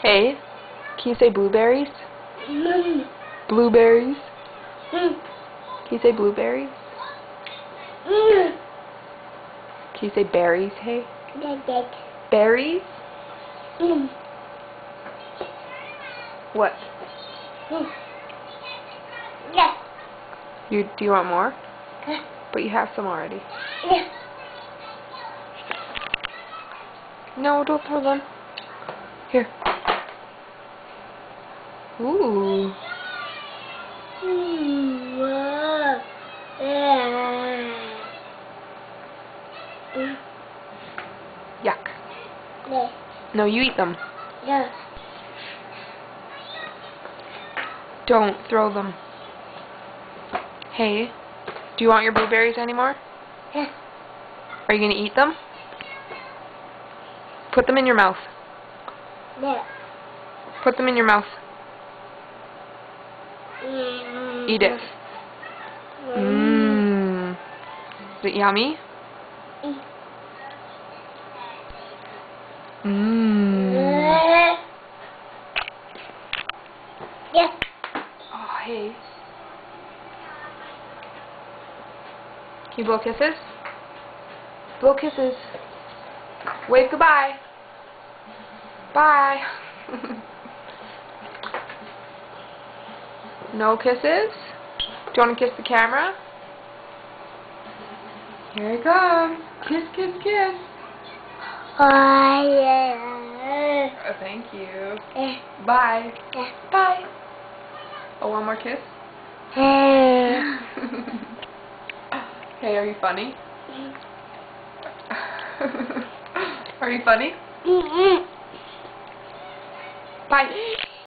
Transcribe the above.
Hey, can you say blueberries? Mm. Blueberries? Mm. Can you say blueberries? Mm. Can you say berries, hey? That. Berries? Mm. What? Mm. Yeah. Do you want more? Yeah. But you have some already. Yeah. No, don't throw them. Here. Ooh. Yuck. Yeah. No, you eat them. Yeah. Don't throw them. Hey, do you want your blueberries anymore? Yeah. Are you going to eat them? Put them in your mouth. Yeah. Put them in your mouth. Mm. Eat it. Mmm. Is it yummy? Mmm. Yeah. Oh, hey. Can you blow kisses? Blow kisses. Wave goodbye. Bye. No kisses? Do you want to kiss the camera? Here it comes. Kiss, kiss, kiss. Oh, yeah. Oh, thank you. Yeah. Bye. Yeah. Bye. Oh, one more kiss? Yeah. Hey, are you funny? Are you funny? Mm-mm. Bye.